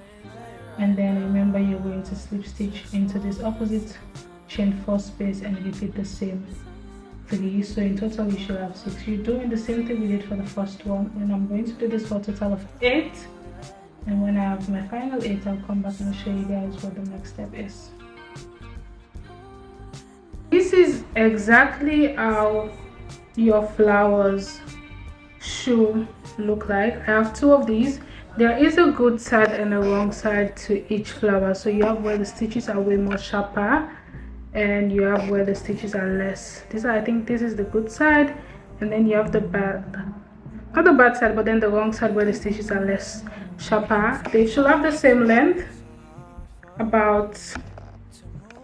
and then remember you're going to slip stitch into this opposite chain 4 space and repeat the same 3. So in total you should have 6. You're doing the same thing we did for the first one, and I'm going to do this for a total of 8. And when I have my final 8, I'll come back and show you guys what the next step is. This is exactly how your flowers should look like. I have 2 of these. There is a good side and a wrong side to each flower. So you have where the stitches are way more sharper, and you have where the stitches are less. I think this is the good side, and then you have the bad, not the bad side, but then the wrong side where the stitches are less sharper. They should have the same length, about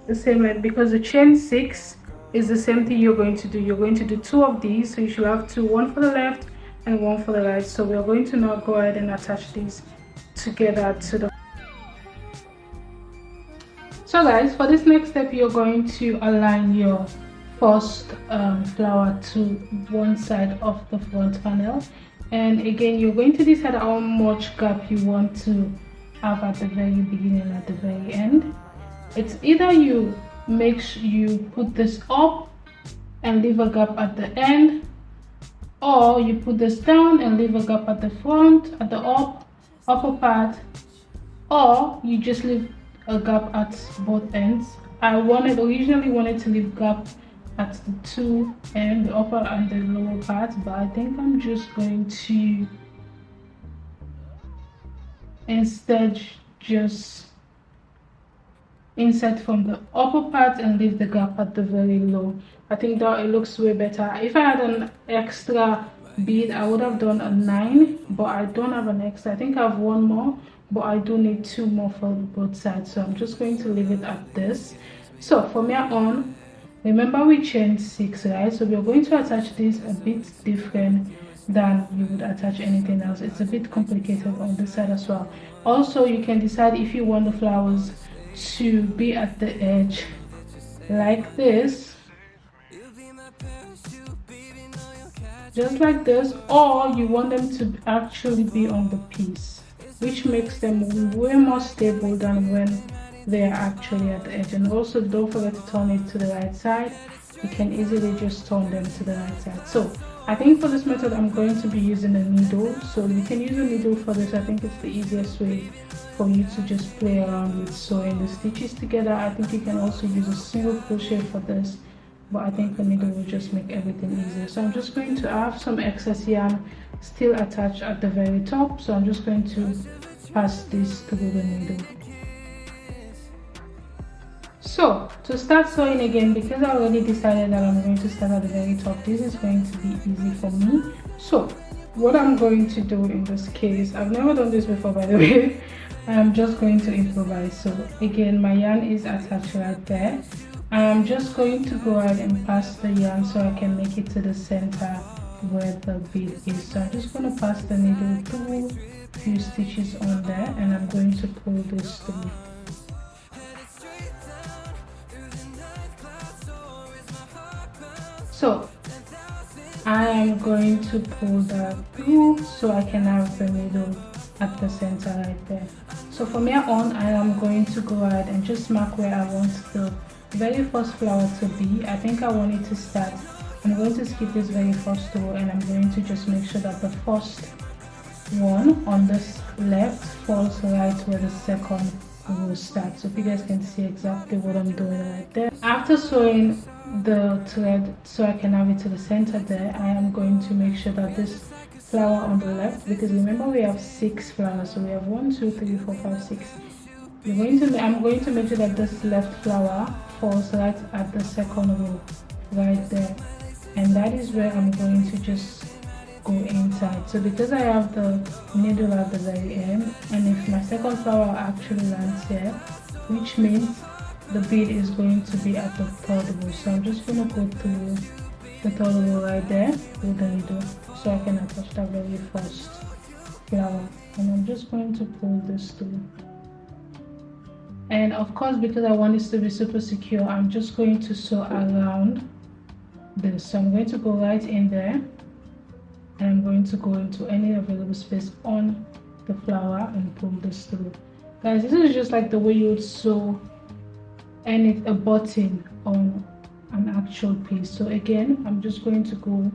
the same length, because the chain 6 is the same thing you're going to do. You're going to do 2 of these, so you should have 2, 1 for the left and 1 for the right. So we're going to now go ahead and attach these together to the. So guys, for this next step, you're going to align your first flower to one side of the front panel, and again you're going to decide how much gap you want to have at the very beginning and at the very end. It's either you put this up and leave a gap at the end, or you put this down and leave a gap at the front, at the upper part, or you just leave a gap at both ends. I originally wanted to leave gap at the 2 ends, the upper and the lower part, but I think I'm just going to instead just insert from the upper part and leave the gap at the very low. I think that it looks way better. If I had an extra bead, I would have done a 9, but I don't have an extra. I think I have one more, but I do need 2 more for both sides, so I'm just going to leave it at this. So from here on, remember we chained 6, right? So we're going to attach this a bit different than you would attach anything else. It's a bit complicated on this side as well. Also, you can decide if you want the flowers to be at the edge like this, just like this, or you want them to actually be on the piece, which makes them way more stable than when they are actually at the edge. And also don't forget to turn it to the right side. You can easily just turn them to the right side. So I think for this method I'm going to be using a needle, so you can use a needle for this. I think it's the easiest way for you to just play around with sewing the stitches together. I think you can also use a single crochet for this, but I think the needle will just make everything easier. So I'm just going to have some excess yarn still attached at the very top, so I'm just going to pass this through the needle. So to start sewing again, because I already decided that I'm going to start at the very top, this is going to be easy for me. So what I'm going to do in this case, I've never done this before by the way, I'm just going to improvise. So again, my yarn is attached right there. I'm just going to go ahead and pass the yarn so I can make it to the center where the bead is. So I'm just going to pass the needle through a few stitches on there, and I'm going to pull this through. So I am going to pull that through so I can have the needle at the center right there. So from here on, I am going to go ahead and just mark where I want the very first flower to be. I think I want it to start. I'm going to skip this very first row, and I'm going to just make sure that the first one on this left falls right where the second row starts. So if you guys can see exactly what I'm doing right there. After sewing the thread so I can have it to the center there, I am going to make sure that this flower on the left, because remember we have 6 flowers, so we have 1, 2, 3, 4, 5, 6. I'm going to make sure that this left flower falls right at the second row right there, and that is where I'm going to just go inside. So because I have the needle at the very end, and if my second flower actually lands here, which means the bead is going to be at the third row, so I'm just going to go through the third row right there with the needle so I can attach that very first flower, and I'm just going to pull this through. And of course, because I want this to be super secure, I'm just going to sew around this. So I'm going to go right in there, and I'm going to go into any available space on the flower and pull this through. Guys, this is just like the way you would sew a button on an actual piece. So again, I'm just going to go,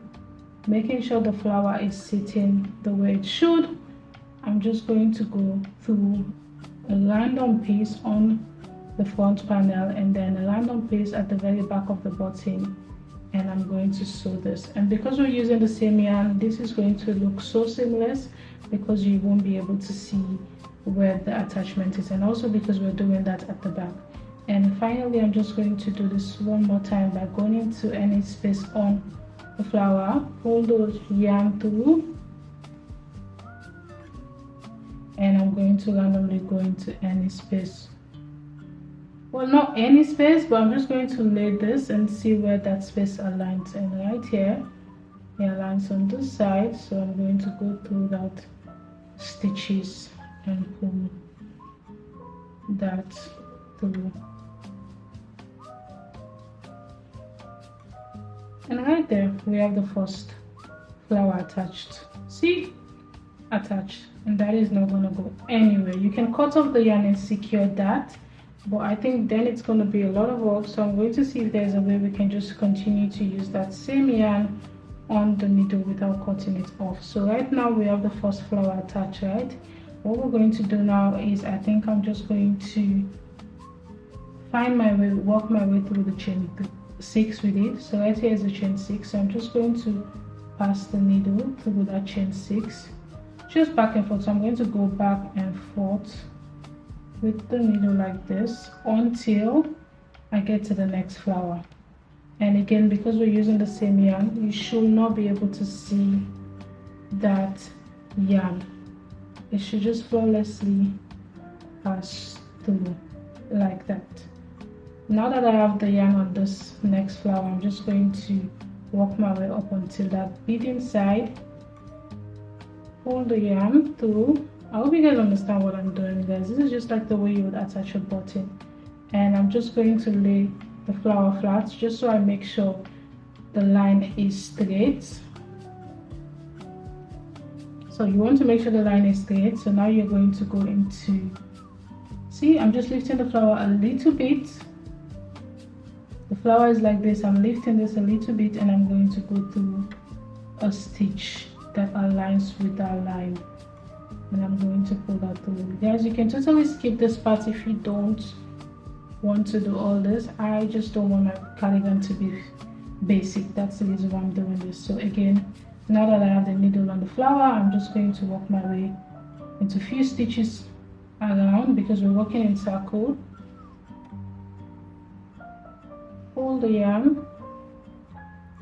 making sure the flower is sitting the way it should. I'm just going to go through a random piece on the front panel, and then a random piece at the very back of the button, and I'm going to sew this. And because we're using the same yarn, this is going to look so seamless because you won't be able to see where the attachment is, and also because we're doing that at the back. And finally, I'm just going to do this one more time by going into any space on the flower, pull the yarn through, and I'm going to randomly go into any space. Well, not any space, but I'm just going to lay this and see where that space aligns. And right here, it aligns on this side, so I'm going to go through that stitches and pull that through. And right there, we have the first flower attached. See? Attached. And that is not going to go anywhere. You can cut off the yarn and secure that, but I think then it's going to be a lot of work. So I'm going to see if there's a way we can just continue to use that same yarn on the needle without cutting it off. So right now we have the first flower attached, right? What we're going to do now is, I think I'm just going to find my way, work my way through the chain 6 with it. So right here is the chain 6, so I'm just going to pass the needle through that chain 6, just back and forth. So I'm going to go back and forth with the needle like this until I get to the next flower. And again, because we're using the same yarn, you should not be able to see that yarn. It should just flawlessly pass through like that. Now that I have the yarn on this next flower, I'm just going to work my way up until that beading side. Pull the yarn through. I hope you guys understand what I'm doing, guys. This is just like the way you would attach a button. And I'm just going to lay the flower flat just so I make sure the line is straight. So you want to make sure the line is straight. So now you're going to go into, see, I'm just lifting the flower a little bit. The flower is like this. I'm lifting this a little bit and I'm going to go through a stitch that aligns with that line, and I'm going to pull that through. Guys, you can totally skip this part if you don't want to do all this. I just don't want my cardigan to be basic. That's the reason why I'm doing this. So again, now that I have the needle on the flower, I'm just going to work my way into a few stitches around because we're working in circle. Pull the yarn,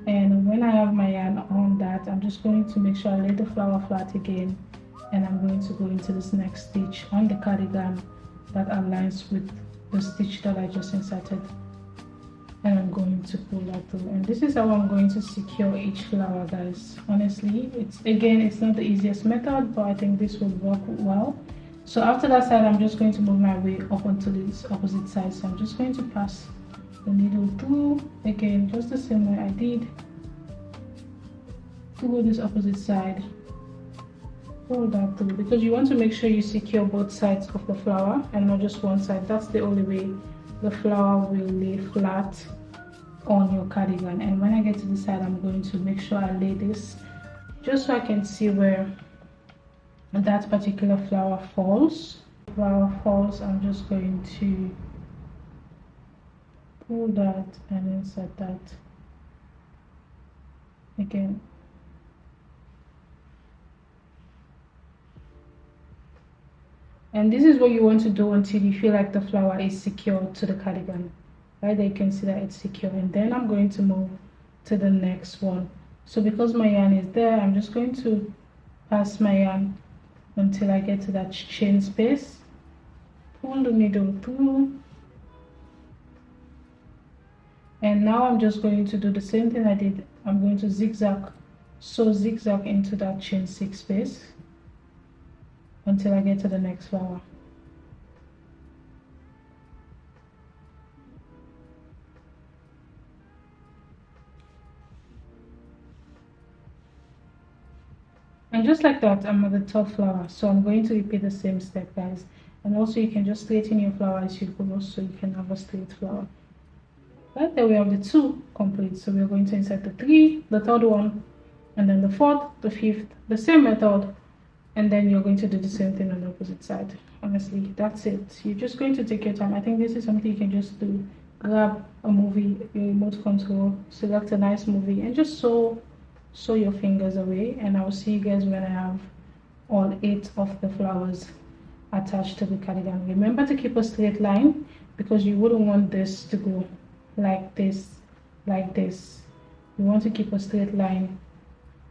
and when I have my yarn on that, I'm just going to make sure I lay the flower flat again, and I'm going to go into this next stitch on the cardigan that aligns with the stitch that I just inserted, and I'm going to pull that through. And this is how I'm going to secure each flower, guys. Honestly, it's not the easiest method, but I think this will work well. So after that side, I'm just going to move my way up onto this opposite side. So I'm just going to pass the needle through again, just the same way I did, through this opposite side. Pull that through because you want to make sure you secure both sides of the flower and not just one side. That's the only way the flower will lay flat on your cardigan. And when I get to the side, I'm going to make sure I lay this just so I can see where that particular flower falls. I'm just going to pull that and insert that again. And this is what you want to do until you feel like the flower is secure to the cardigan. Right there you can see that it's secure, and then I'm going to move to the next one. So because my yarn is there, I'm just going to pass my yarn until I get to that chain space. Pull the needle through, and now I'm just going to do the same thing I did. I'm going to zigzag into that chain 6 space until I get to the next flower. And just like that, I'm at the top flower, so I'm going to repeat the same step, guys. And also you can just straighten your flower as you go, so you can have a straight flower. Right there we have the 2 complete, so we're going to insert the 3, the 3rd one, and then the 4th, the 5th, the same method, and then you're going to do the same thing on the opposite side. Honestly, that's it. You're just going to take your time. I think this is something you can just do. Grab a movie, your remote control, select a nice movie, and just sew your fingers away. And I'll see you guys when I have all 8 of the flowers attached to the cardigan. Remember to keep a straight line because you wouldn't want this to go like this, like this. You want to keep a straight line.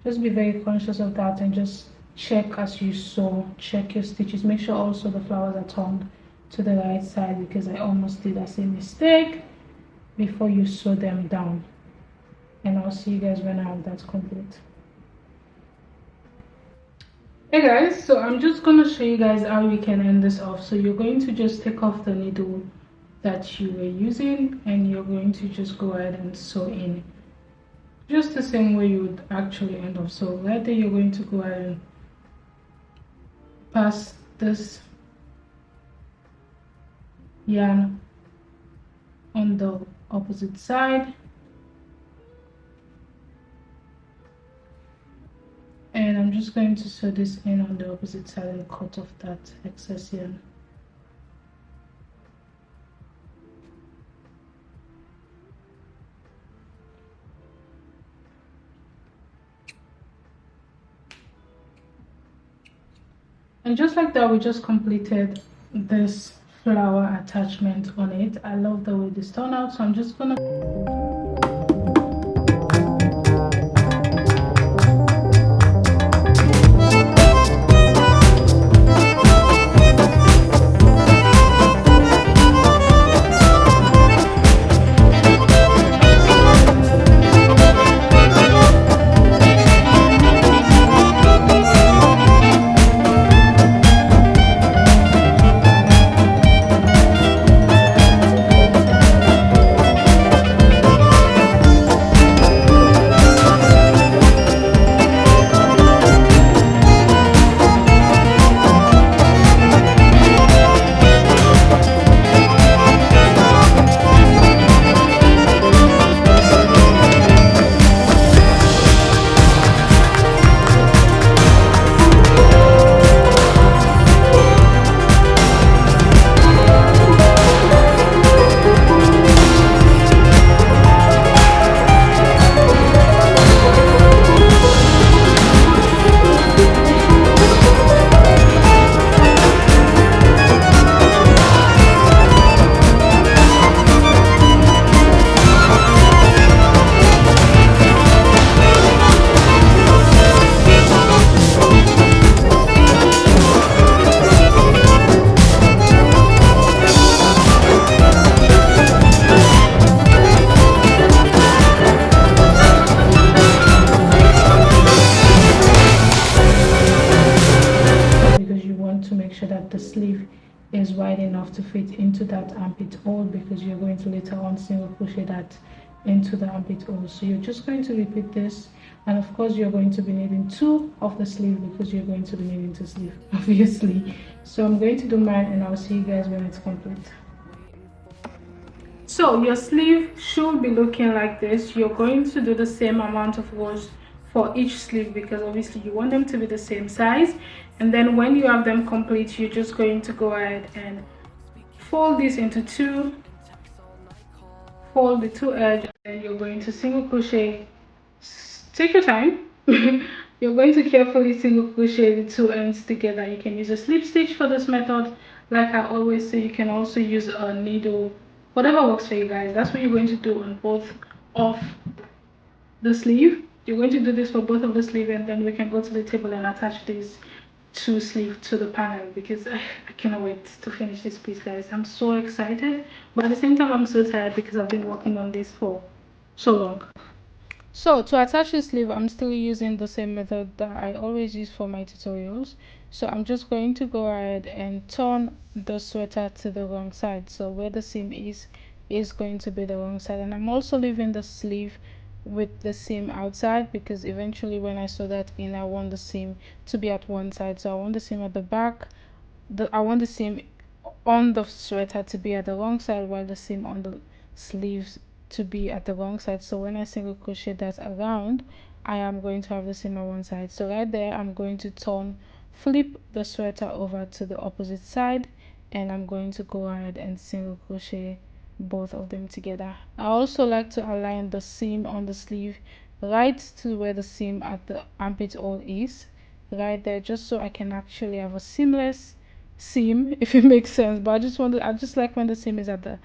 Just be very conscious of that and just check as you sew. Check your stitches. Make sure also the flowers are turned to the right side, because I almost did that same mistake before you sew them down. And I'll see you guys when I have that complete. Hey guys, so I'm just going to show you guys how you can end this off. So you're going to just take off the needle that you were using, and you're going to just go ahead and sew in just the same way you would actually end off. So right there you're going to go ahead and pass this yarn on the opposite side, and I'm just going to sew this in on the opposite side and cut off that excess yarn. And just like that, we just completed this flower attachment on it. I love the way this turned out, so I'm just gonna the sleeve is wide enough to fit into that armpit hole, because you're going to later on single crochet that into the armpit hole. So you're just going to repeat this, and of course you're going to be needing 2 of the sleeve because you're going to be needing 2 sleeve obviously. So I'm going to do mine and I'll see you guys when it's complete. So your sleeve should be looking like this. You're going to do the same amount of rows for each sleeve because obviously you want them to be the same size, and then when you have them complete, you're just going to go ahead and fold this into 2, fold the 2 edges, and you're going to single crochet. Take your time. You're going to carefully single crochet the 2 ends together. You can use a slip stitch for this method, like I always say. You can also use a needle, whatever works for you guys. That's what you're going to do on both of the sleeve. You're going to do this for both of the sleeve, and then we can go to the table and attach these 2 sleeve to the panel, because I cannot wait to finish this piece, guys. I'm so excited, but at the same time I'm so tired because I've been working on this for so long. So to attach the sleeve, I'm still using the same method that I always use for my tutorials. So I'm just going to go ahead and turn the sweater to the wrong side. So where the seam is going to be the wrong side, and I'm also leaving the sleeve with the seam outside because eventually when I sew that in, I want the seam to be at one side. So I want the seam at the back, I want the seam on the sweater to be at the wrong side, while the seam on the sleeves to be at the wrong side. So when I single crochet that around, I am going to have the seam on one side. So right there, I'm going to flip the sweater over to the opposite side, and I'm going to go ahead and single crochet both of them together. I also like to align the seam on the sleeve right to where the seam at the armpit hole is, right there, just so I can actually have a seamless seam, if it makes sense. But I just like when the seam is at the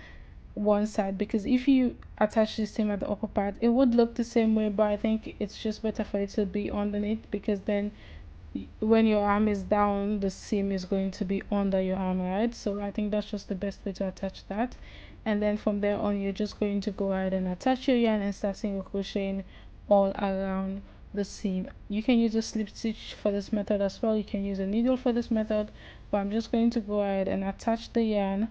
one side, because if you attach the seam at the upper part, it would look the same way, but I think it's just better for it to be underneath, because then when your arm is down, the seam is going to be under your arm, right? So I think that's just the best way to attach that. And then from there on, you're just going to go ahead and attach your yarn and start single crocheting all around the seam. You can use a slip stitch for this method as well. You can use a needle for this method, but I'm just going to go ahead and attach the yarn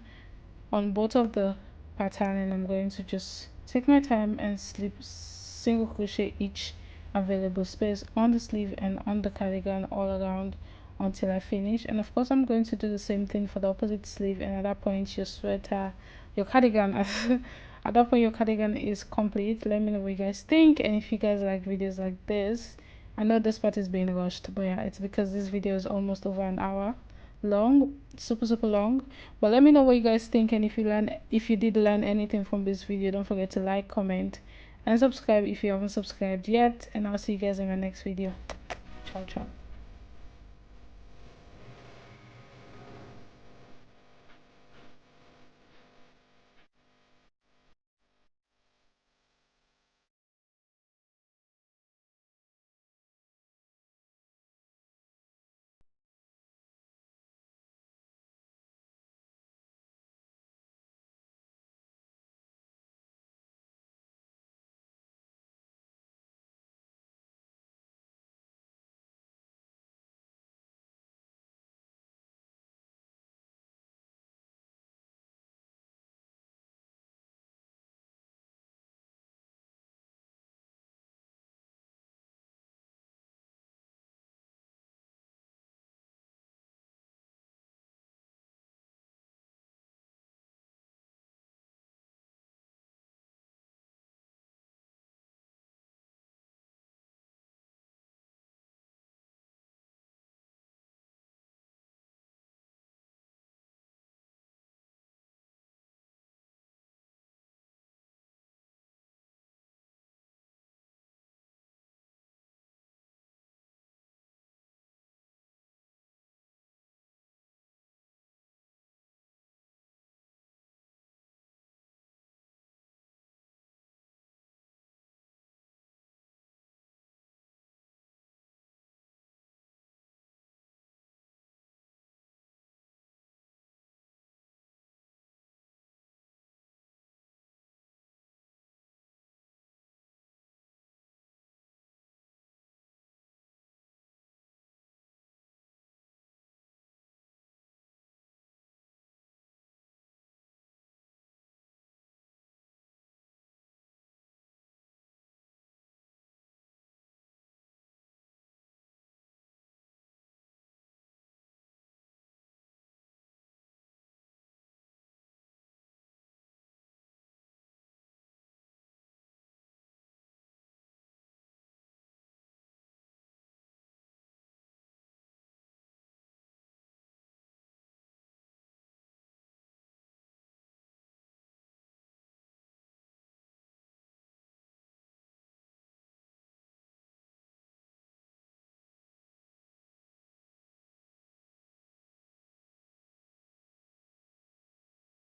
on both of the pattern, and I'm going to just take my time and single crochet each available space on the sleeve and on the cardigan all around until I finish. And of course I'm going to do the same thing for the opposite sleeve, and at that point your cardigan at that point your cardigan is complete. Let me know what you guys think, and if you guys like videos like this. I know this part is being rushed, but yeah, it's because this video is almost over an hour long, super long. But let me know what you guys think, and if you did learn anything from this video, don't forget to like, comment, and subscribe if you haven't subscribed yet. And I'll see you guys in my next video. Ciao.